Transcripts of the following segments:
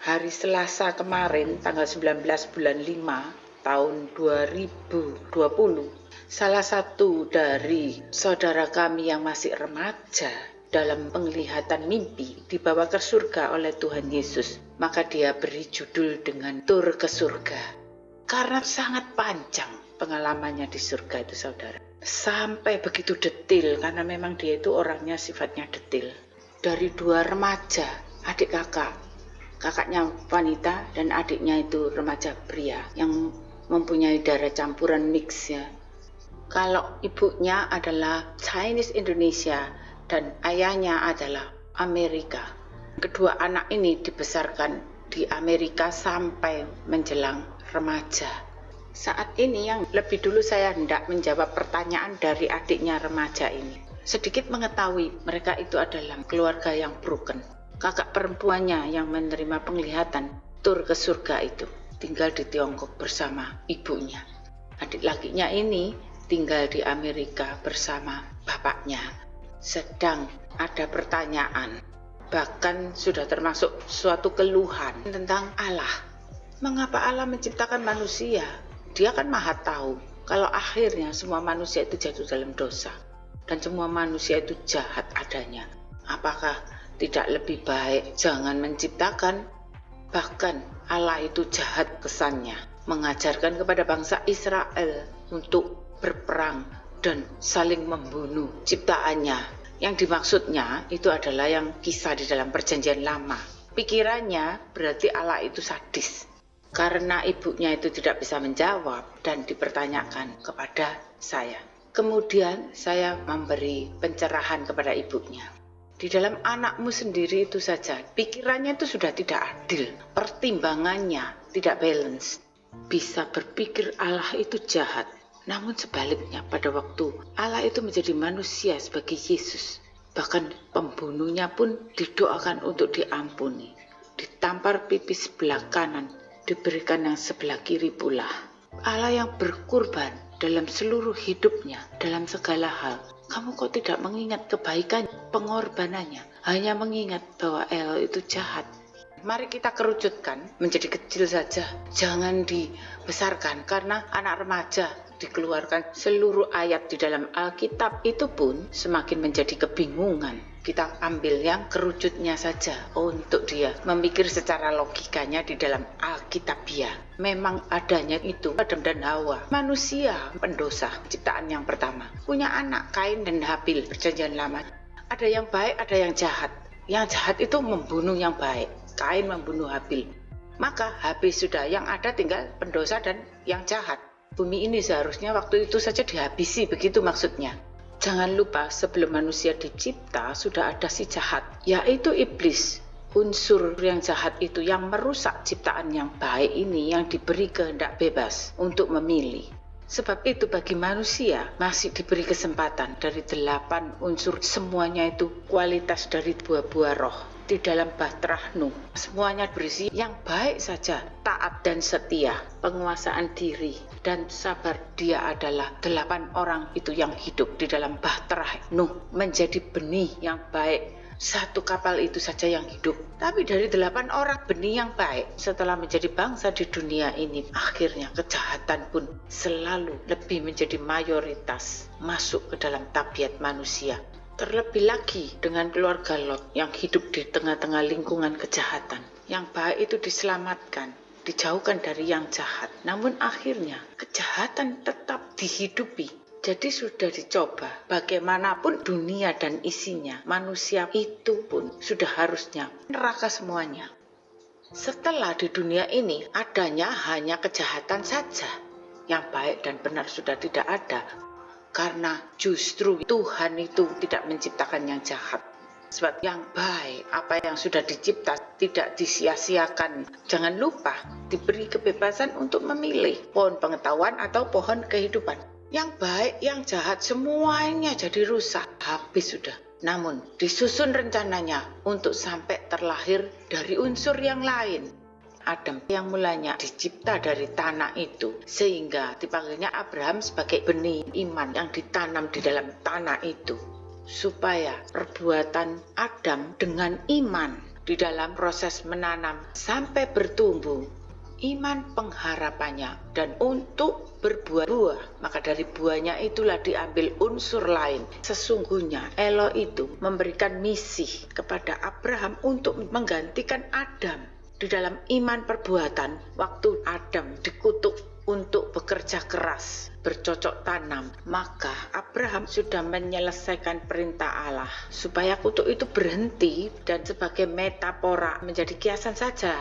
Hari Selasa kemarin, tanggal 19 bulan 5 tahun 2020, salah satu dari saudara kami yang masih remaja dalam penglihatan mimpi dibawa ke surga oleh Tuhan Yesus. Maka dia beri judul dengan Tur ke Surga. Karena sangat panjang pengalamannya di surga itu, saudara. Sampai begitu detil, karena memang dia itu orangnya sifatnya detil. Dari dua remaja, adik kakaknya wanita dan adiknya itu remaja pria yang mempunyai darah campuran mix ya. Kalau ibunya adalah Chinese Indonesia dan ayahnya adalah Amerika. Kedua anak ini dibesarkan di Amerika sampai menjelang remaja. Saat ini yang lebih dulu saya hendak menjawab pertanyaan dari adiknya remaja ini. Sedikit mengetahui mereka itu adalah keluarga yang broken. Kakak perempuannya yang menerima penglihatan tur ke surga itu tinggal di Tiongkok bersama ibunya. Adik lakinya ini tinggal di Amerika bersama bapaknya. Sedang ada pertanyaan, bahkan sudah termasuk suatu keluhan tentang Allah. Mengapa Allah menciptakan manusia? Dia kan maha tahu kalau akhirnya semua manusia itu jatuh dalam dosa dan semua manusia itu jahat adanya. Apakah tidak lebih baik jangan menciptakan? Bahkan Allah itu jahat kesannya, mengajarkan kepada bangsa Israel untuk berperang dan saling membunuh ciptaannya. Yang dimaksudnya itu adalah yang kisah di dalam perjanjian lama. Pikirannya berarti Allah itu sadis. Karena ibunya itu tidak bisa menjawab dan dipertanyakan kepada saya. Kemudian saya memberi pencerahan kepada ibunya. Di dalam anakmu sendiri itu saja, pikirannya itu sudah tidak adil, pertimbangannya tidak balance. Bisa berpikir Allah itu jahat, namun sebaliknya pada waktu Allah itu menjadi manusia sebagai Yesus, bahkan pembunuhnya pun didoakan untuk diampuni. Ditampar pipi sebelah kanan, diberikan yang sebelah kiri pula. Allah yang berkorban dalam seluruh hidupnya, dalam segala hal. Kamu kok tidak mengingat kebaikan pengorbanannya, hanya mengingat bahwa El itu jahat. Mari kita kerucutkan menjadi kecil saja, jangan dibesarkan, karena anak remaja dikeluarkan seluruh ayat di dalam Alkitab itu pun semakin menjadi kebingungan. Kita ambil yang kerucutnya saja untuk dia memikir secara logikanya di dalam Alkitabiah. Memang adanya itu Adam dan Hawa, manusia pendosa, ciptaan yang pertama. Punya anak Kain dan Habil, perjanjian lama. Ada yang baik, ada yang jahat. Yang jahat itu membunuh yang baik. Kain membunuh Habil. Maka habis sudah, yang ada tinggal pendosa dan yang jahat. Bumi ini seharusnya waktu itu saja dihabisi, begitu maksudnya. Jangan lupa sebelum manusia dicipta sudah ada si jahat, yaitu iblis. Unsur yang jahat itu yang merusak ciptaan yang baik ini, yang diberi kehendak bebas untuk memilih. Sebab itu bagi manusia masih diberi kesempatan dari 8 unsur, semuanya itu kualitas dari buah-buah roh. Di dalam Batrah Nuh semuanya berisi yang baik saja, taat dan setia, penguasaan diri dan sabar. Dia adalah 8 orang itu yang hidup di dalam Batrah Nuh menjadi benih yang baik. Satu kapal itu saja yang hidup. Tapi dari 8 orang benih yang baik, setelah menjadi bangsa di dunia ini, akhirnya kejahatan pun selalu lebih menjadi mayoritas masuk ke dalam tabiat manusia. Terlebih lagi dengan keluarga Lot yang hidup di tengah-tengah lingkungan kejahatan. Yang baik itu diselamatkan, dijauhkan dari yang jahat. Namun akhirnya kejahatan tetap dihidupi. Jadi sudah dicoba bagaimanapun dunia dan isinya, manusia itu pun sudah harusnya neraka semuanya. Setelah di dunia ini adanya hanya kejahatan saja, yang baik dan benar sudah tidak ada. Karena justru Tuhan itu tidak menciptakan yang jahat. Sebab yang baik, apa yang sudah dicipta tidak disia-siakan. Jangan lupa diberi kebebasan untuk memilih pohon pengetahuan atau pohon kehidupan. Yang baik, yang jahat, semuanya jadi rusak. Habis sudah. Namun disusun rencananya untuk sampai terlahir dari unsur yang lain. Adam yang mulanya dicipta dari tanah itu, sehingga dipanggilnya Abraham sebagai benih iman yang ditanam di dalam tanah itu, supaya perbuatan Adam dengan iman di dalam proses menanam sampai bertumbuh iman pengharapannya dan untuk berbuah-buah, maka dari buahnya itulah diambil unsur lain. Sesungguhnya Eloi itu memberikan misi kepada Abraham untuk menggantikan Adam di dalam iman perbuatan. Waktu Adam dikutuk untuk bekerja keras, bercocok tanam, maka Abraham sudah menyelesaikan perintah Allah supaya kutuk itu berhenti dan sebagai metafora menjadi kiasan saja.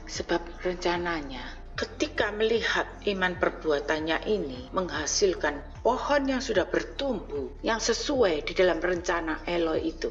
Sebab rencananya ketika melihat iman perbuatannya ini menghasilkan pohon yang sudah bertumbuh yang sesuai di dalam rencana Eloi itu,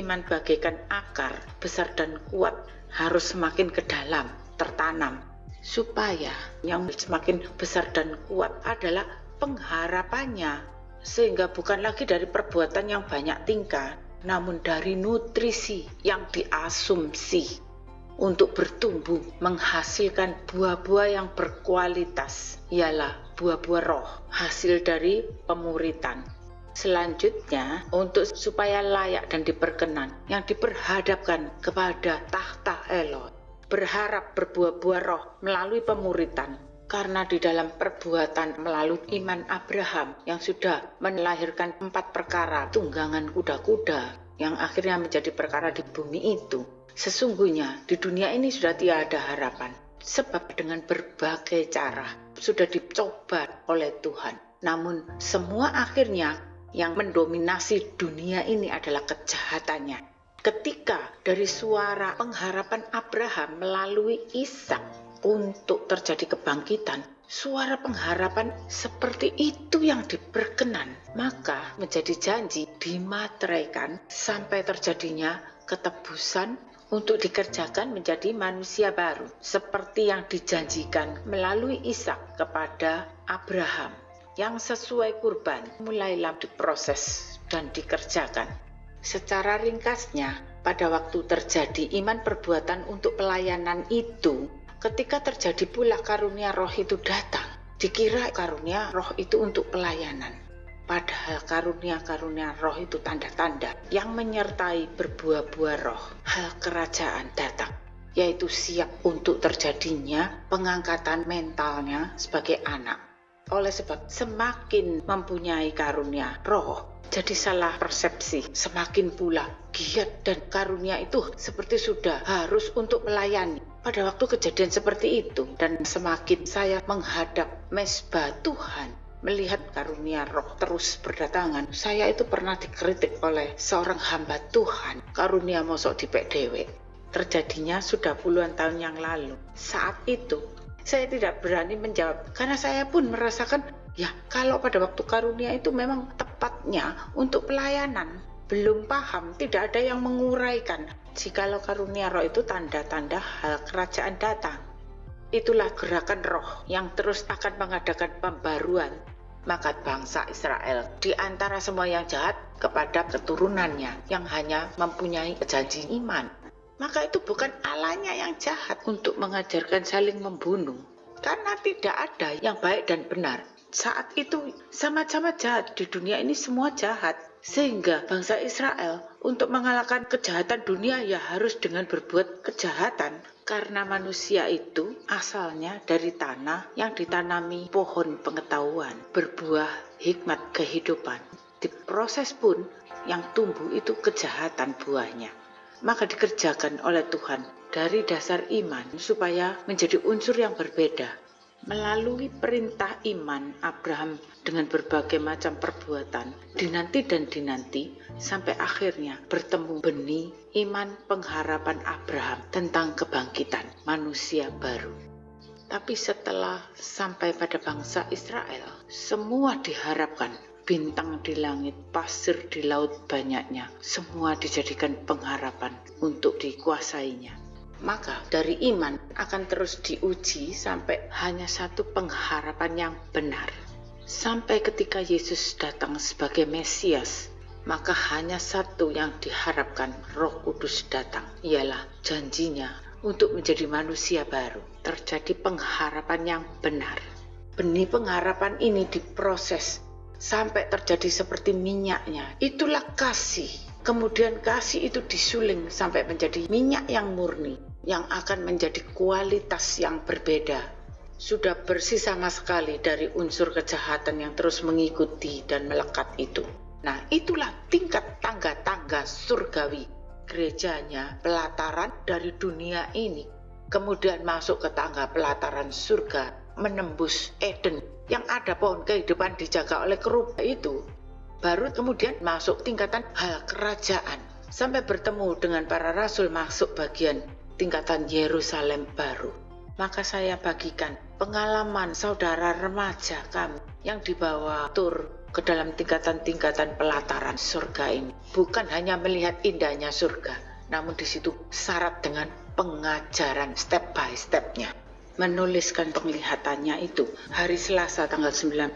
iman bagaikan akar besar dan kuat harus semakin ke dalam tertanam, supaya yang semakin besar dan kuat adalah pengharapannya, sehingga bukan lagi dari perbuatan yang banyak tingkah, namun dari nutrisi yang diasumsi untuk bertumbuh menghasilkan buah-buah yang berkualitas, ialah buah-buah roh, hasil dari pemuritan. Selanjutnya, untuk supaya layak dan diperkenan, yang diperhadapkan kepada tahta Eloi, berharap berbuah-buah roh melalui pemuritan, karena di dalam perbuatan melalui iman Abraham yang sudah melahirkan 4 perkara tunggangan kuda-kuda yang akhirnya menjadi perkara di bumi itu. Sesungguhnya di dunia ini sudah tiada harapan, sebab dengan berbagai cara sudah dicoba oleh Tuhan. Namun semua akhirnya yang mendominasi dunia ini adalah kejahatannya. Ketika dari suara pengharapan Abraham melalui Ishak untuk terjadi kebangkitan, suara pengharapan seperti itu yang diperkenan, maka menjadi janji dimateraikan sampai terjadinya ketebusan untuk dikerjakan menjadi manusia baru, seperti yang dijanjikan melalui Ishak kepada Abraham, yang sesuai kurban mulailah diproses dan dikerjakan. Secara ringkasnya, pada waktu terjadi iman perbuatan untuk pelayanan itu, ketika terjadi pula karunia roh itu datang, dikira karunia roh itu untuk pelayanan. Padahal karunia-karunia roh itu tanda-tanda yang menyertai berbuah-buah roh. Hal kerajaan datang, yaitu siap untuk terjadinya pengangkatan mentalnya sebagai anak. Oleh sebab semakin mempunyai karunia roh, jadi salah persepsi, semakin pula giat dan karunia itu seperti sudah harus untuk melayani. Pada waktu kejadian seperti itu, dan semakin saya menghadap mezbah Tuhan, melihat karunia roh terus berdatangan, saya itu pernah dikritik oleh seorang hamba Tuhan, karunia mosok dipek dewe. Terjadinya sudah puluhan tahun yang lalu. Saat itu saya tidak berani menjawab, karena saya pun merasakan, ya kalau pada waktu karunia itu memang tepatnya untuk pelayanan. Belum paham, tidak ada yang menguraikan jikalau karunia roh itu tanda-tanda hal kerajaan datang. Itulah gerakan roh yang terus akan mengadakan pembaruan. Maka bangsa Israel di antara semua yang jahat kepada keturunannya yang hanya mempunyai janji iman. Maka itu bukan Allahnya yang jahat untuk mengajarkan saling membunuh, karena tidak ada yang baik dan benar. Saat itu sama-sama jahat, di dunia ini semua jahat, sehingga bangsa Israel untuk mengalahkan kejahatan dunia ya harus dengan berbuat kejahatan. Karena manusia itu asalnya dari tanah yang ditanami pohon pengetahuan, berbuah hikmat kehidupan. Diproses pun yang tumbuh itu kejahatan buahnya. Maka dikerjakan oleh Tuhan dari dasar iman supaya menjadi unsur yang berbeda. Melalui perintah iman Abraham dengan berbagai macam perbuatan, dinanti dan dinanti, sampai akhirnya bertemu benih iman pengharapan Abraham tentang kebangkitan manusia baru. Tapi setelah sampai pada bangsa Israel, semua diharapkan, bintang di langit, pasir di laut banyaknya, semua dijadikan pengharapan untuk dikuasainya. Maka dari iman akan terus diuji sampai hanya satu pengharapan yang benar. Sampai ketika Yesus datang sebagai Mesias, maka hanya satu yang diharapkan, Roh Kudus datang, ialah janjinya untuk menjadi manusia baru. Terjadi pengharapan yang benar. Benih pengharapan ini diproses sampai terjadi seperti minyaknya. Itulah kasih Kemudian kasih itu disuling sampai menjadi minyak yang murni, yang akan menjadi kualitas yang berbeda. Sudah bersih sama sekali dari unsur kejahatan yang terus mengikuti dan melekat itu. Nah, itulah tingkat tangga-tangga surgawi. Gerejanya pelataran dari dunia ini, kemudian masuk ke tangga pelataran surga, menembus Eden yang ada pohon kehidupan dijaga oleh kerubah itu. Baru kemudian masuk tingkatan hal kerajaan, sampai bertemu dengan para rasul masuk bagian tingkatan Yerusalem baru. Maka saya bagikan pengalaman saudara remaja kami yang dibawa tur ke dalam tingkatan-tingkatan pelataran surga ini. Bukan hanya melihat indahnya surga, namun di situ syarat dengan pengajaran step by stepnya. Menuliskan penglihatannya itu hari Selasa tanggal 19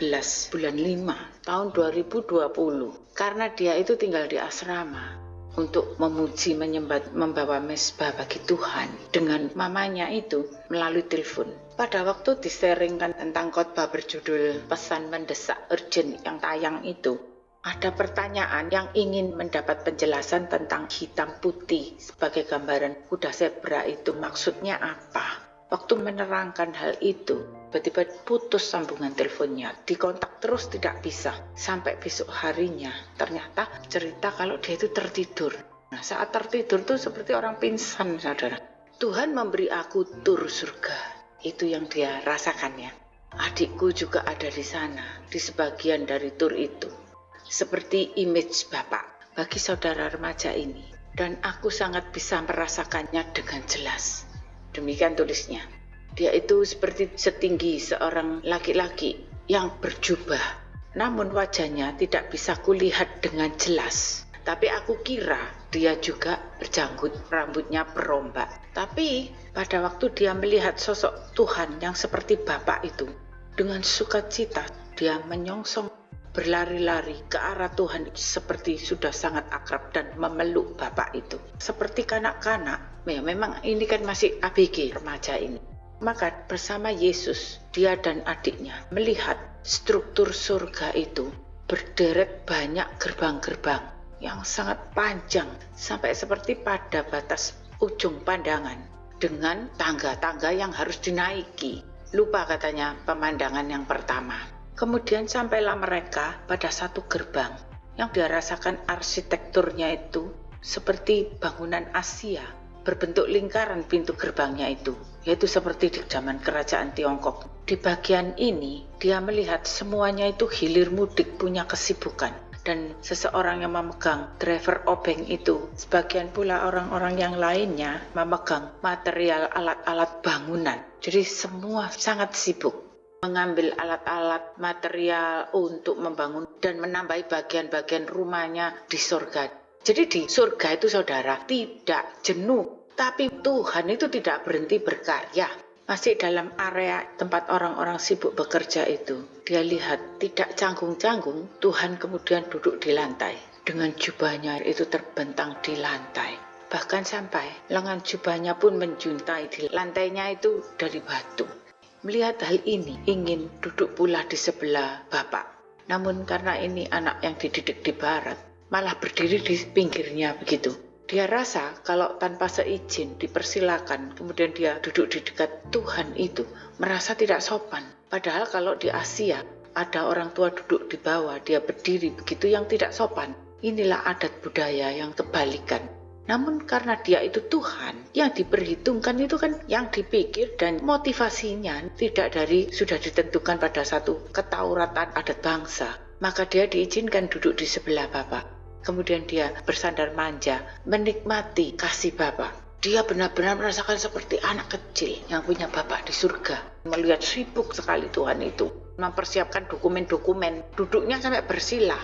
bulan 5 tahun 2020, karena dia itu tinggal di asrama untuk memuji, menyembah, membawa mesbah bagi Tuhan dengan mamanya itu melalui telepon. Pada waktu diseringkan tentang khotbah berjudul pesan mendesak urgent yang tayang itu, ada pertanyaan yang ingin mendapat penjelasan tentang hitam putih sebagai gambaran kuda zebra itu maksudnya apa. Waktu menerangkan hal itu, tiba-tiba putus sambungan teleponnya, dikontak terus tidak bisa. Sampai besok harinya, ternyata cerita kalau dia itu tertidur. Nah, saat tertidur tuh seperti orang pingsan, saudara. Tuhan memberi aku tur surga. Itu yang dia rasakannya. Adikku juga ada di sana, di sebagian dari tur itu. Seperti image Bapak bagi saudara remaja ini. Dan aku sangat bisa merasakannya dengan jelas. Demikian tulisnya. Dia itu seperti setinggi seorang laki-laki yang berjubah. Namun wajahnya tidak bisa kulihat dengan jelas. Tapi aku kira dia juga berjanggut, rambutnya berombak. Tapi pada waktu dia melihat sosok Tuhan yang seperti Bapak itu, dengan sukacita dia menyongsong berlari-lari ke arah Tuhan seperti sudah sangat akrab dan memeluk Bapak itu. Seperti kanak-kanak, ya memang ini kan masih ABG remaja ini. Maka bersama Yesus, dia dan adiknya melihat struktur surga itu berderet banyak gerbang-gerbang yang sangat panjang sampai seperti pada batas ujung pandangan dengan tangga-tangga yang harus dinaiki. Lupa katanya pemandangan yang pertama. Kemudian sampailah mereka pada satu gerbang yang dia rasakan arsitekturnya itu seperti bangunan Asia, berbentuk lingkaran pintu gerbangnya itu, yaitu seperti di zaman kerajaan Tiongkok. Di bagian ini dia melihat semuanya itu hilir mudik punya kesibukan, dan seseorang yang memegang driver obeng itu, sebagian pula orang-orang yang lainnya memegang material alat-alat bangunan. Jadi semua sangat sibuk mengambil alat-alat material untuk membangun dan menambahi bagian-bagian rumahnya di surga. Jadi di surga itu saudara tidak jenuh, tapi Tuhan itu tidak berhenti berkarya. Masih dalam area tempat orang-orang sibuk bekerja itu, dia lihat tidak canggung-canggung, Tuhan kemudian duduk di lantai dengan jubahnya itu terbentang di lantai. Bahkan sampai lengan jubahnya pun menjuntai di lantainya itu dari batu. Melihat hal ini, ingin duduk pula di sebelah Bapak. Namun karena ini anak yang dididik di barat, malah berdiri di pinggirnya begitu. Dia rasa kalau tanpa seizin dipersilakan, kemudian dia duduk di dekat Tuhan itu, merasa tidak sopan. Padahal kalau di Asia, ada orang tua duduk di bawah, dia berdiri begitu yang tidak sopan. Inilah adat budaya yang kebalikan. Namun karena dia itu Tuhan, yang diperhitungkan itu kan yang dipikir dan motivasinya tidak dari sudah ditentukan pada satu ketauratan adat bangsa. Maka dia diizinkan duduk di sebelah Bapak. Kemudian dia bersandar manja, menikmati kasih Bapak. Dia benar-benar merasakan seperti anak kecil yang punya Bapak di surga. Melihat sibuk sekali Tuhan itu, mempersiapkan dokumen-dokumen, duduknya sampai bersila.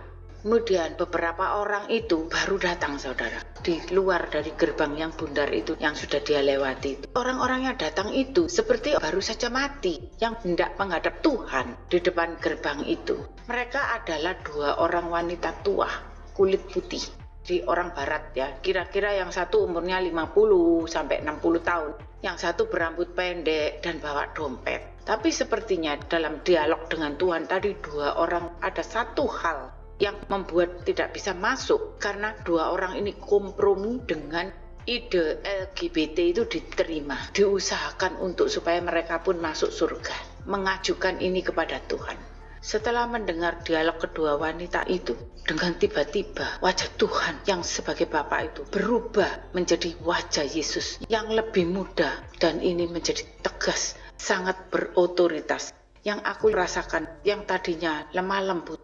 Kemudian beberapa orang itu baru datang saudara, di luar dari gerbang yang bundar itu yang sudah dia lewati. Orang-orang yang datang itu seperti baru saja mati yang hendak menghadap Tuhan di depan gerbang itu. Mereka adalah dua orang wanita tua, kulit putih. Di orang barat ya, kira-kira yang satu umurnya 50 sampai 60 tahun, yang satu berambut pendek dan bawa dompet. Tapi sepertinya dalam dialog dengan Tuhan tadi dua orang ada satu hal yang membuat tidak bisa masuk karena dua orang ini kompromi dengan ide LGBT itu diterima, diusahakan untuk supaya mereka pun masuk surga, mengajukan ini kepada Tuhan. Setelah mendengar dialog kedua wanita itu, dengan tiba-tiba wajah Tuhan yang sebagai Bapa itu berubah menjadi wajah Yesus yang lebih muda, dan ini menjadi tegas, sangat berotoritas. Yang aku rasakan, yang tadinya lemah lembut,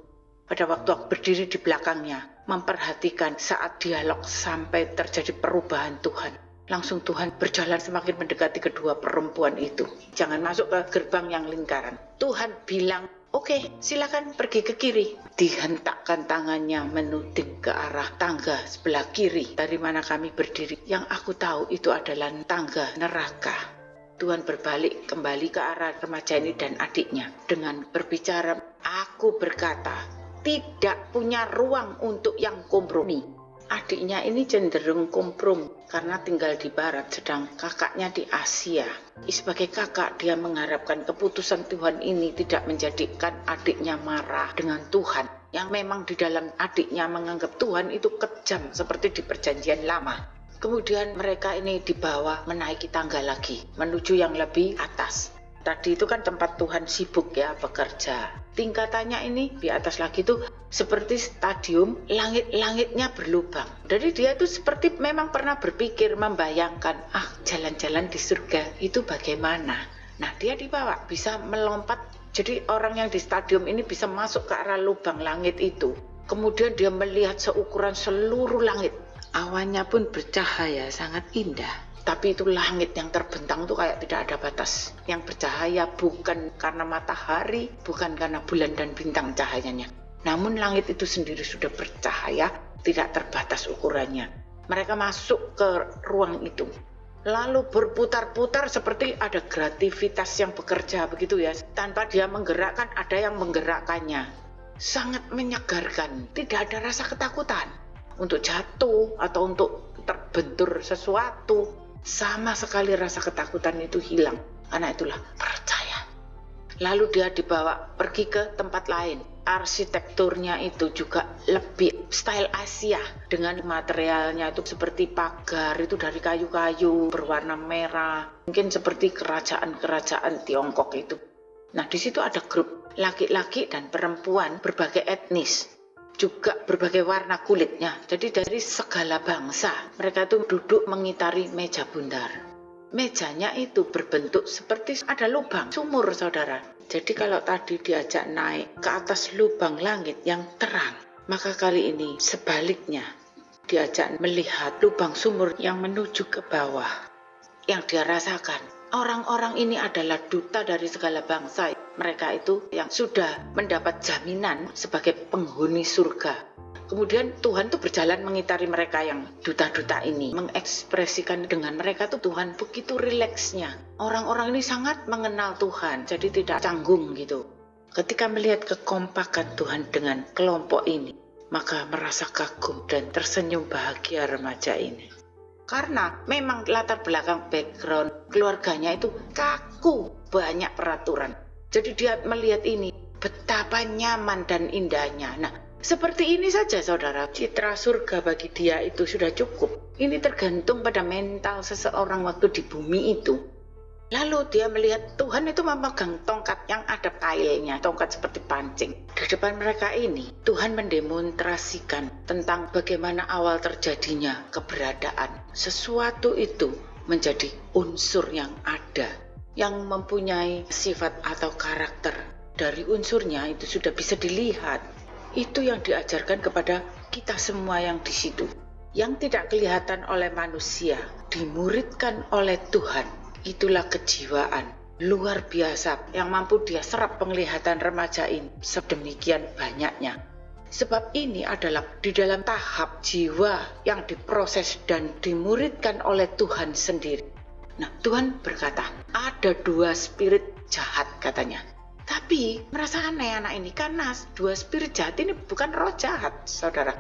pada waktu aku berdiri di belakangnya, memperhatikan saat dialog sampai terjadi perubahan Tuhan. Langsung Tuhan berjalan semakin mendekati kedua perempuan itu. Jangan masuk ke gerbang yang lingkaran. Tuhan bilang, oke, silakan pergi ke kiri. Dihentakkan tangannya menuding ke arah tangga sebelah kiri dari mana kami berdiri. Yang aku tahu itu adalah tangga neraka. Tuhan berbalik kembali ke arah remaja ini dan adiknya dengan berbicara, aku berkata, tidak punya ruang untuk yang kompromi. Adiknya ini cenderung kompromi karena tinggal di barat, sedang kakaknya di Asia. Sebagai kakak, dia mengharapkan keputusan Tuhan ini tidak menjadikan adiknya marah dengan Tuhan, yang memang di dalam adiknya menganggap Tuhan itu kejam seperti di perjanjian lama. Kemudian mereka ini dibawa menaiki tangga lagi menuju yang lebih atas. Tadi itu kan tempat Tuhan sibuk ya bekerja. Tingkatannya ini di atas lagi tuh seperti stadium, langit-langitnya berlubang. Jadi dia tuh seperti memang pernah berpikir, membayangkan, jalan-jalan di surga itu bagaimana. Nah, dia dibawa bisa melompat. Jadi orang yang di stadium ini bisa masuk ke arah lubang langit itu. Kemudian dia melihat seukuran seluruh langit. Awannya pun bercahaya sangat indah. Tapi itu langit yang terbentang itu kayak tidak ada batas. Yang bercahaya bukan karena matahari, bukan karena bulan dan bintang cahayanya. Namun langit itu sendiri sudah bercahaya, tidak terbatas ukurannya. Mereka masuk ke ruang itu. Lalu berputar-putar seperti ada gravitivitas yang bekerja begitu ya. Tanpa dia menggerakkan, ada yang menggerakkannya. Sangat menyegarkan, tidak ada rasa ketakutan. Untuk jatuh atau untuk terbentur sesuatu. Sama sekali rasa ketakutan itu hilang. Karena itulah percaya. Lalu dia dibawa pergi ke tempat lain. Arsitekturnya itu juga lebih style Asia. Dengan materialnya itu seperti pagar itu dari kayu-kayu berwarna merah. Mungkin seperti kerajaan-kerajaan Tiongkok itu. Nah, di situ ada grup laki-laki dan perempuan berbagai etnis. Juga berbagai warna kulitnya. Jadi dari segala bangsa mereka itu duduk mengitari meja bundar. Mejanya itu berbentuk seperti ada lubang sumur, saudara. Jadi kalau tadi diajak naik ke atas lubang langit yang terang, maka kali ini sebaliknya diajak melihat lubang sumur yang menuju ke bawah. Yang dia rasakan, orang-orang ini adalah duta dari segala bangsa. Mereka itu yang sudah mendapat jaminan sebagai penghuni surga. Kemudian Tuhan tuh berjalan mengitari mereka yang duta-duta ini, mengekspresikan dengan mereka tuh Tuhan begitu rileksnya. Orang-orang ini sangat mengenal Tuhan, jadi tidak canggung gitu. Ketika melihat kekompakan Tuhan dengan kelompok ini, maka merasa kagum dan tersenyum bahagia remaja ini. Karena memang latar belakang background keluarganya itu kaku, banyak peraturan. Jadi dia melihat ini, betapa nyaman dan indahnya. Nah, seperti ini saja saudara, citra surga bagi dia itu sudah cukup. Ini tergantung pada mental seseorang waktu di bumi itu. Lalu dia melihat Tuhan itu memegang tongkat yang ada pailnya, tongkat seperti pancing. Di depan mereka ini, Tuhan mendemonstrasikan tentang bagaimana awal terjadinya keberadaan. Sesuatu itu menjadi unsur yang ada, yang mempunyai sifat atau karakter. Dari unsurnya itu sudah bisa dilihat. Itu yang diajarkan kepada kita semua yang di situ. Yang tidak kelihatan oleh manusia, dimuridkan oleh Tuhan. Itulah kejiwaan luar biasa yang mampu dia serap penglihatan remaja ini sedemikian banyaknya. Sebab ini adalah di dalam tahap jiwa yang diproses dan dimuridkan oleh Tuhan sendiri. Nah, Tuhan berkata, ada dua spirit jahat katanya. Tapi merasa aneh anak ini karena dua spirit jahat ini bukan roh jahat, saudara.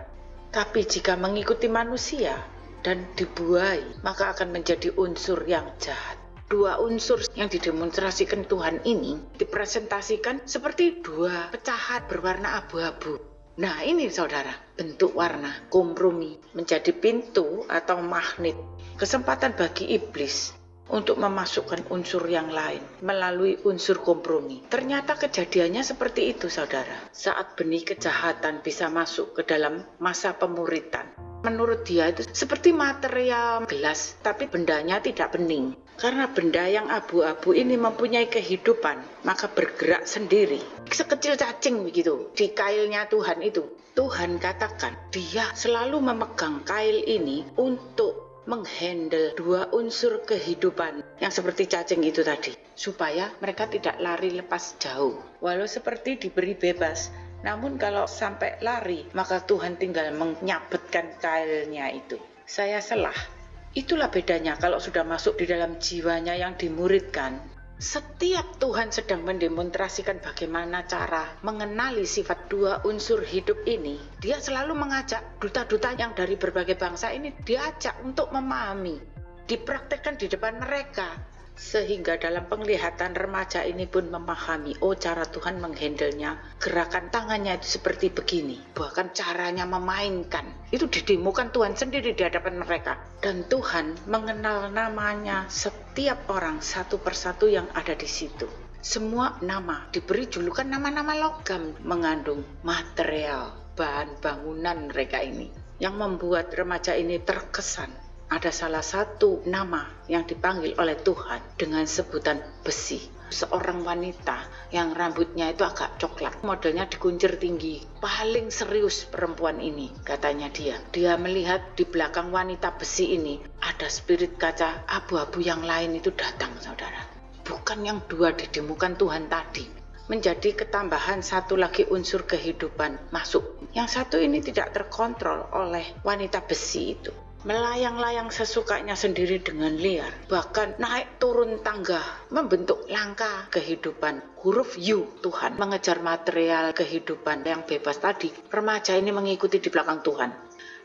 Tapi jika mengikuti manusia dan dibuai, maka akan menjadi unsur yang jahat. Dua unsur yang didemonstrasikan Tuhan ini dipresentasikan seperti dua pecahan berwarna abu-abu. Nah ini saudara, bentuk warna kompromi menjadi pintu atau magnet, kesempatan bagi iblis untuk memasukkan unsur yang lain melalui unsur kompromi. Ternyata kejadiannya seperti itu saudara. Saat benih kejahatan bisa masuk ke dalam masa pemuritan, menurut dia itu seperti material gelas tapi bendanya tidak bening. Karena benda yang abu-abu ini mempunyai kehidupan, maka bergerak sendiri. Sekecil cacing begitu di kailnya Tuhan itu. Tuhan katakan dia selalu memegang kail ini untuk menghandle dua unsur kehidupan yang seperti cacing itu tadi, supaya mereka tidak lari lepas jauh. Walau seperti diberi bebas, namun kalau sampai lari, maka Tuhan tinggal menyabetkan kailnya itu. Saya salah. Itulah bedanya kalau sudah masuk di dalam jiwanya yang dimuridkan. Setiap Tuhan sedang mendemonstrasikan bagaimana cara mengenali sifat dua unsur hidup ini. Dia selalu mengajak duta-duta yang dari berbagai bangsa ini diajak untuk memahami, dipraktekkan di depan mereka. Sehingga dalam penglihatan remaja ini pun memahami, oh cara Tuhan menghandlenya, gerakan tangannya itu seperti begini. Bahkan caranya memainkan, itu didemokan Tuhan sendiri di hadapan mereka. Dan Tuhan mengenal namanya setiap orang satu persatu yang ada di situ. Semua nama diberi julukan nama-nama logam, mengandung material, bahan bangunan mereka ini. Yang membuat remaja ini terkesan. Ada salah satu nama yang dipanggil oleh Tuhan dengan sebutan besi. Seorang wanita yang rambutnya itu agak coklat, modelnya dikuncir tinggi. Paling serius perempuan ini, katanya dia. Dia melihat di belakang wanita besi ini ada spirit kaca abu-abu yang lain itu datang, saudara. Bukan yang dua didemukan Tuhan tadi. Menjadi ketambahan satu lagi unsur kehidupan masuk. Yang satu ini tidak terkontrol oleh wanita besi itu. Melayang-layang sesukanya sendiri dengan liar, bahkan naik turun tangga, membentuk langkah kehidupan. Huruf U, Tuhan mengejar material kehidupan yang bebas tadi. Remaja ini mengikuti di belakang Tuhan.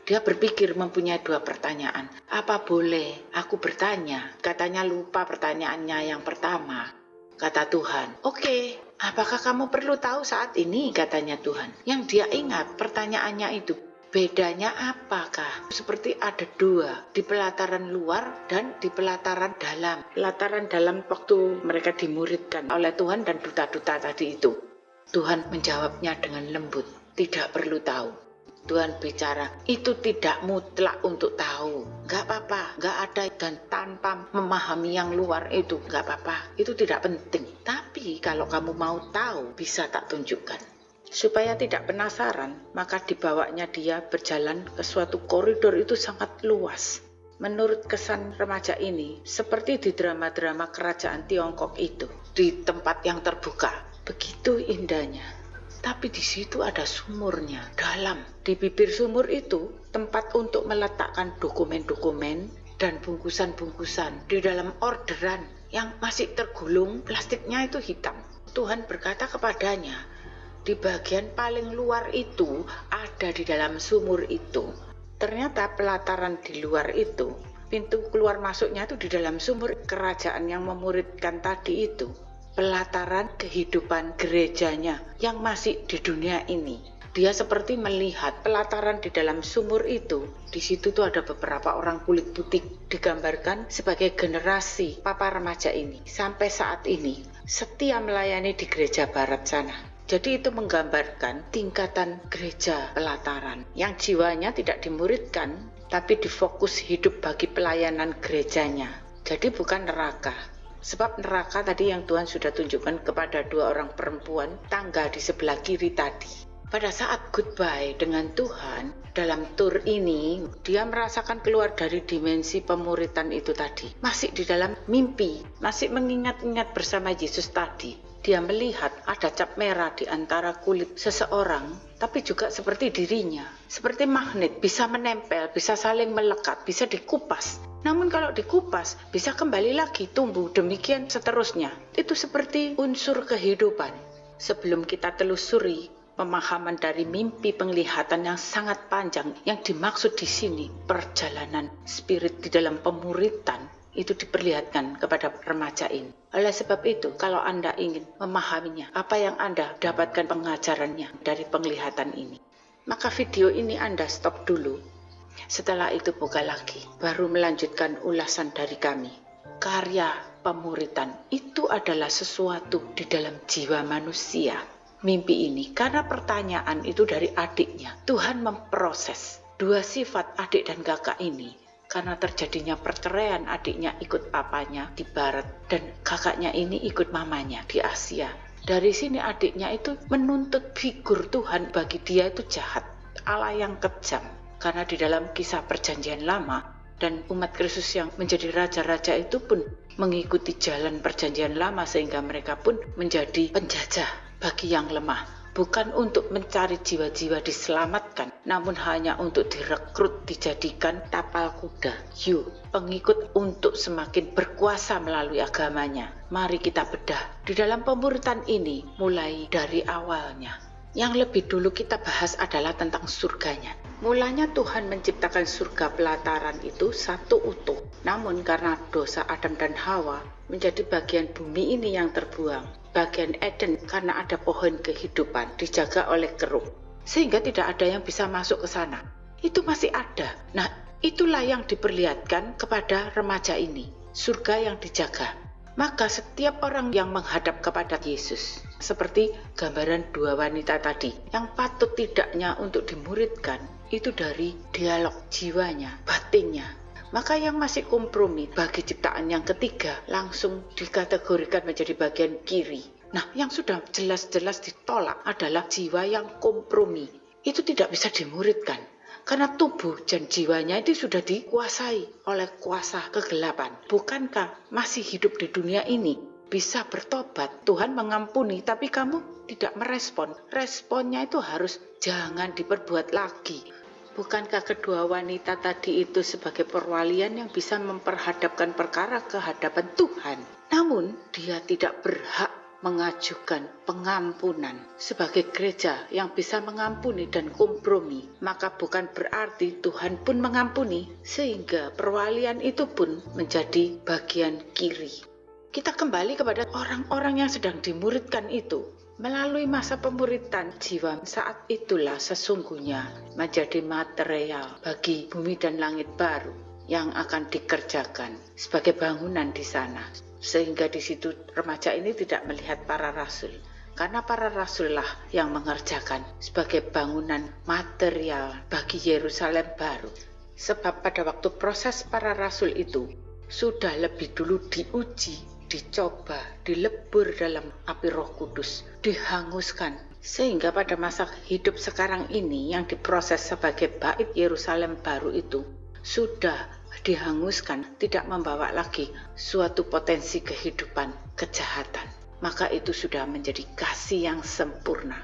Dia berpikir mempunyai dua pertanyaan. Apa boleh aku bertanya? Katanya lupa pertanyaannya yang pertama. Kata Tuhan, oke, apakah kamu perlu tahu saat ini? Katanya Tuhan. Yang dia ingat pertanyaannya itu, bedanya apakah? Seperti ada dua, di pelataran luar dan di pelataran dalam. Pelataran dalam waktu mereka dimuridkan oleh Tuhan dan duta-duta tadi itu. Tuhan menjawabnya dengan lembut, tidak perlu tahu. Tuhan bicara, itu tidak mutlak untuk tahu. Gak apa-apa, gak ada dan tanpa memahami yang luar itu, gak apa-apa. Itu tidak penting. Tapi kalau kamu mau tahu, bisa tak tunjukkan. Supaya tidak penasaran, maka dibawanya dia berjalan ke suatu koridor itu sangat luas. Menurut kesan remaja ini, seperti di drama-drama kerajaan Tiongkok itu, di tempat yang terbuka. Begitu indahnya. Tapi di situ ada sumurnya, dalam. Di bibir sumur itu, tempat untuk meletakkan dokumen-dokumen dan bungkusan-bungkusan di dalam orderan yang masih tergulung, plastiknya itu hitam. Tuhan berkata kepadanya, di bagian paling luar itu ada di dalam sumur itu. Ternyata pelataran di luar itu, pintu keluar masuknya itu di dalam sumur kerajaan yang memuridkan tadi itu. Pelataran kehidupan gerejanya yang masih di dunia ini. Dia seperti melihat pelataran di dalam sumur itu. Di situ tuh ada beberapa orang kulit putih digambarkan sebagai generasi papa remaja ini. Sampai saat ini setia melayani di gereja barat sana. Jadi itu menggambarkan tingkatan gereja pelataran yang jiwanya tidak dimuridkan, tapi difokus hidup bagi pelayanan gerejanya. Jadi bukan neraka. Sebab neraka tadi yang Tuhan sudah tunjukkan kepada dua orang perempuan tangga di sebelah kiri tadi. Pada saat goodbye dengan Tuhan, dalam tur ini, dia merasakan keluar dari dimensi pemuritan itu tadi. Masih di dalam mimpi, masih mengingat-ingat bersama Yesus tadi. Dia melihat ada cap merah di antara kulit seseorang, tapi juga seperti dirinya. Seperti magnet, bisa menempel, bisa saling melekat, bisa dikupas. Namun kalau dikupas, bisa kembali lagi tumbuh, demikian seterusnya. Itu seperti unsur kehidupan. Sebelum kita telusuri pemahaman dari mimpi penglihatan yang sangat panjang, yang dimaksud di sini, perjalanan spirit di dalam pemuritan, itu diperlihatkan kepada remaja ini. Oleh sebab itu, kalau Anda ingin memahaminya, apa yang Anda dapatkan pengajarannya dari penglihatan ini? maka video ini Anda stop dulu. Setelah itu buka lagi, baru melanjutkan ulasan dari kami. Karya pemuritan itu adalah sesuatu di dalam jiwa manusia. Mimpi ini karena pertanyaan itu dari adiknya. Tuhan memproses dua sifat adik dan kakak ini karena terjadinya perceraian. Adiknya ikut papanya di barat dan kakaknya ini ikut mamanya di Asia. Dari sini adiknya itu menuntut figur Tuhan, bagi dia itu jahat, Allah yang kejam. Karena di dalam kisah perjanjian lama dan umat Kristus yang menjadi raja-raja itu pun mengikuti jalan perjanjian lama, sehingga mereka pun menjadi penjajah bagi yang lemah. Bukan untuk mencari jiwa-jiwa diselamatkan, namun hanya untuk direkrut, dijadikan tapal kuda. Pengikut untuk semakin berkuasa melalui agamanya. Mari kita bedah di dalam pemuritan ini mulai dari awalnya. Yang lebih dulu kita bahas adalah tentang surganya. Mulanya Tuhan menciptakan surga pelataran itu satu utuh. Namun karena dosa Adam dan Hawa, menjadi bagian bumi ini yang terbuang. Bagian Eden karena ada pohon kehidupan dijaga oleh keruk. Sehingga tidak ada yang bisa masuk ke sana. Itu masih ada. Nah, itulah yang diperlihatkan kepada remaja ini. Surga yang dijaga. Maka setiap orang yang menghadap kepada Yesus, seperti gambaran dua wanita tadi, yang patut tidaknya untuk dimuridkan, itu dari dialog jiwanya, batinnya. Maka yang masih kompromi bagi ciptaan yang ketiga, langsung dikategorikan menjadi bagian kiri. Nah, yang sudah jelas-jelas ditolak adalah jiwa yang kompromi. Itu tidak bisa dimuridkan. Karena tubuh dan jiwanya itu sudah dikuasai oleh kuasa kegelapan. Bukankah masih hidup di dunia ini bisa bertobat, Tuhan mengampuni, tapi kamu tidak merespon? Responnya itu harus jangan diperbuat lagi. Bukankah kedua wanita tadi itu sebagai perwalian yang bisa memperhadapkan perkara ke hadapan Tuhan? Namun dia tidak berhak mengajukan pengampunan. Sebagai gereja yang bisa mengampuni dan kompromi, maka bukan berarti Tuhan pun mengampuni, sehingga perwalian itu pun menjadi bagian kiri. Kita kembali kepada orang-orang yang sedang dimuridkan itu. Melalui masa pemuritan jiwa, saat itulah sesungguhnya menjadi material bagi bumi dan langit baru yang akan dikerjakan sebagai bangunan di sana. Sehingga di situ remaja ini tidak melihat para rasul, karena para rasul lah yang mengerjakan sebagai bangunan material bagi Yerusalem baru. Sebab pada waktu proses para rasul itu sudah lebih dulu diuji, dicoba, dilebur dalam api Roh Kudus, dihanguskan. Sehingga pada masa hidup sekarang ini yang diproses sebagai bait Yerusalem baru itu sudah dihanguskan, tidak membawa lagi suatu potensi kehidupan kejahatan. Maka itu sudah menjadi kasih yang sempurna.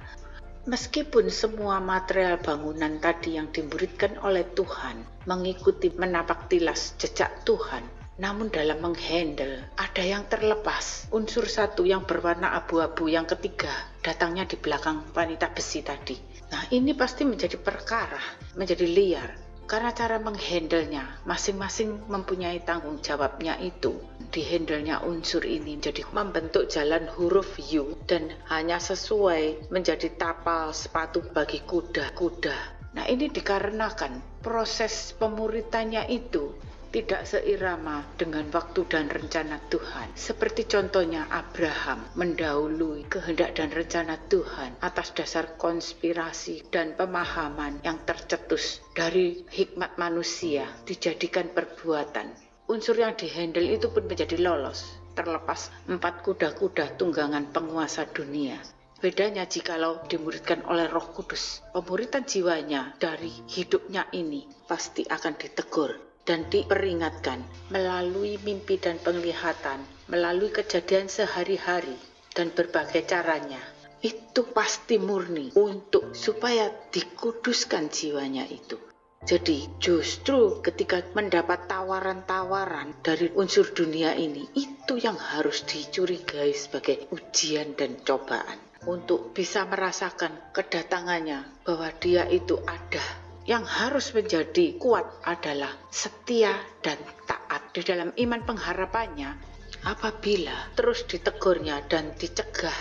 Meskipun semua material bangunan tadi yang dimuridkan oleh Tuhan mengikuti menapak tilas jejak Tuhan, namun dalam menghandle ada yang terlepas. Unsur satu yang berwarna abu-abu, yang ketiga datangnya di belakang wanita besi tadi. Nah, ini pasti menjadi perkara, menjadi liar. Karena cara menghandlenya masing-masing mempunyai tanggung jawabnya itu. Dihandlenya unsur ini jadi membentuk jalan huruf U dan hanya sesuai menjadi tapal sepatu bagi kuda-kuda. Nah, ini dikarenakan proses pemuritannya itu tidak seirama dengan waktu dan rencana Tuhan. Seperti contohnya Abraham mendahului kehendak dan rencana Tuhan atas dasar konspirasi dan pemahaman yang tercetus dari hikmat manusia dijadikan perbuatan. Unsur yang dihandle itu pun menjadi lolos, terlepas 4 kuda-kuda tunggangan penguasa dunia. Bedanya jikalau dimuridkan oleh Roh Kudus, pemuritan jiwanya dari hidupnya ini pasti akan ditegur dan diperingatkan melalui mimpi dan penglihatan, melalui kejadian sehari-hari dan berbagai caranya. Itu pasti murni untuk supaya dikuduskan jiwanya itu. Jadi justru ketika mendapat tawaran-tawaran dari unsur dunia ini, itu yang harus dicurigai sebagai ujian dan cobaan. Untuk bisa merasakan kedatangannya bahwa dia itu ada. Yang harus menjadi kuat adalah setia dan taat di dalam iman pengharapannya. Apabila terus ditegurnya dan dicegah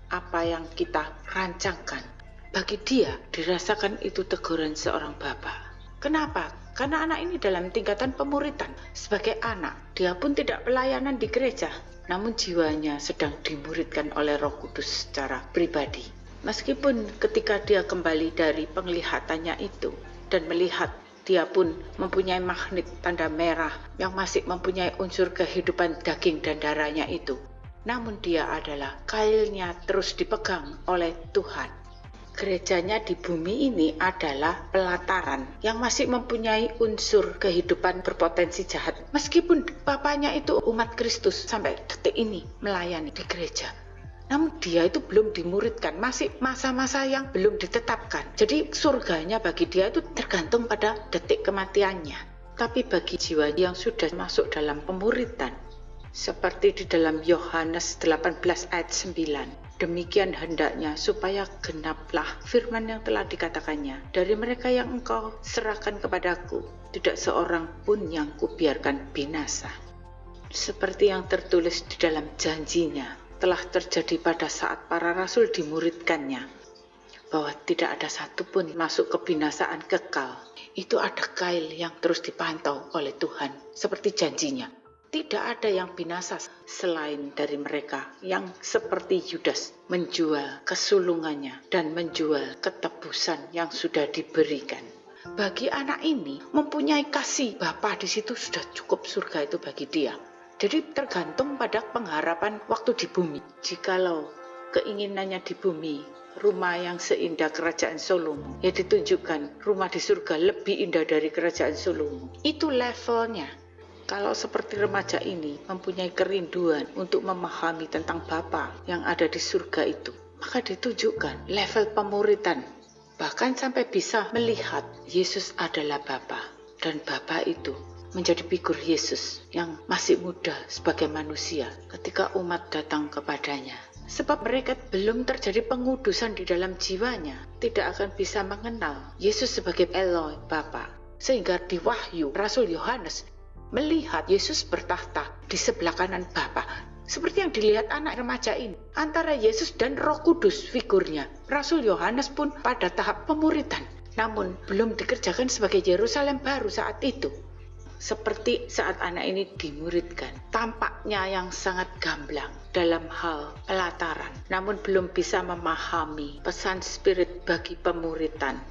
apa yang kita rancangkan, Bagi dia, dirasakan itu teguran seorang bapak. Kenapa? Karena anak ini dalam tingkatan pemuritan. Sebagai anak, dia pun tidak pelayanan di gereja, namun jiwanya sedang dimuridkan oleh Roh Kudus secara pribadi. Meskipun ketika dia kembali dari penglihatannya itu dan melihat dia pun mempunyai magnet tanda merah yang masih mempunyai unsur kehidupan daging dan darahnya itu, namun dia adalah kailnya terus dipegang oleh Tuhan. Gerejanya di bumi ini adalah pelataran yang masih mempunyai unsur kehidupan berpotensi jahat. Meskipun bapaknya itu umat Kristus sampai detik ini melayani di gereja, namun dia itu belum dimuridkan, masih masa-masa yang belum ditetapkan. Jadi surganya bagi dia itu tergantung pada detik kematiannya. Tapi bagi jiwa yang sudah masuk dalam pemuritan, seperti di dalam Yohanes 18 ayat 9, demikian hendaknya supaya genaplah firman yang telah dikatakannya, dari mereka yang engkau serahkan kepadaku, tidak seorang pun yang kubiarkan binasa. Seperti yang tertulis di dalam janjinya, telah terjadi pada saat para rasul dimuridkannya, bahwa tidak ada satupun masuk kebinasaan kekal. Itu ada kail yang terus dipantau oleh Tuhan, seperti janjinya. Tidak ada yang binasa selain dari mereka yang seperti Yudas menjual kesulungannya dan menjual ketebusan yang sudah diberikan. Bagi anak ini mempunyai kasih Bapa di situ sudah cukup, surga itu bagi dia. Jadi tergantung pada pengharapan waktu di bumi. Jikalau keinginannya di bumi, rumah yang seindah kerajaan Salomo, ya ditunjukkan rumah di surga lebih indah dari kerajaan Salomo. Itu levelnya. Kalau seperti remaja ini mempunyai kerinduan untuk memahami tentang Bapa yang ada di surga itu, maka ditunjukkan level pemuritan. Bahkan sampai bisa melihat Yesus adalah Bapa, dan Bapa itu menjadi figur Yesus yang masih muda sebagai manusia ketika umat datang kepadanya. Sebab mereka belum terjadi pengudusan di dalam jiwanya, tidak akan bisa mengenal Yesus sebagai Eloi, Bapa. Sehingga di Wahyu, Rasul Yohanes melihat Yesus bertahta di sebelah kanan Bapa. Seperti yang dilihat anak remaja ini, antara Yesus dan Roh Kudus figurnya. Rasul Yohanes pun pada tahap pemuritan, namun belum dikerjakan sebagai Yerusalem baru saat itu. Seperti saat anak ini dimuridkan, tampaknya yang sangat gamblang dalam hal pelataran, namun belum bisa memahami pesan spirit bagi pemuritan.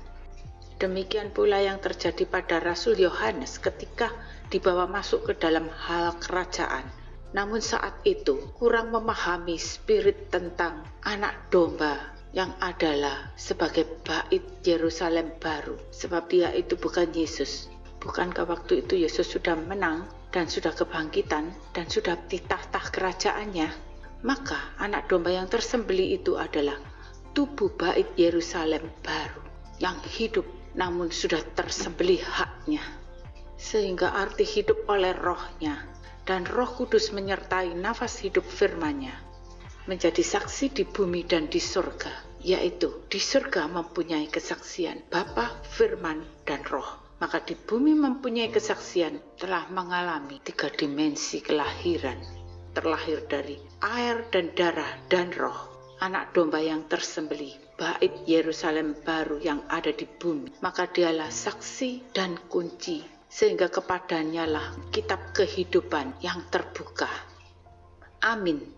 Demikian pula yang terjadi pada Rasul Yohanes ketika dibawa masuk ke dalam hal kerajaan. Namun saat itu kurang memahami spirit tentang anak domba yang adalah sebagai bait Yerusalem baru, sebab dia itu bukan Yesus. Bukankah waktu itu Yesus sudah menang dan sudah kebangkitan dan sudah di tahta kerajaannya? Maka anak domba yang tersembelih itu adalah tubuh bait Yerusalem baru yang hidup namun sudah tersembelih haknya. Sehingga arti hidup oleh rohnya dan Roh Kudus menyertai nafas hidup firman-Nya menjadi saksi di bumi dan di surga, yaitu di surga mempunyai kesaksian Bapa, Firman, dan Roh. Maka di bumi mempunyai kesaksian telah mengalami 3 dimensi kelahiran, terlahir dari air dan darah dan roh, anak domba yang tersembelih, bait Yerusalem baru yang ada di bumi. Maka dialah saksi dan kunci, sehingga kepadanya lah kitab kehidupan yang terbuka. Amin.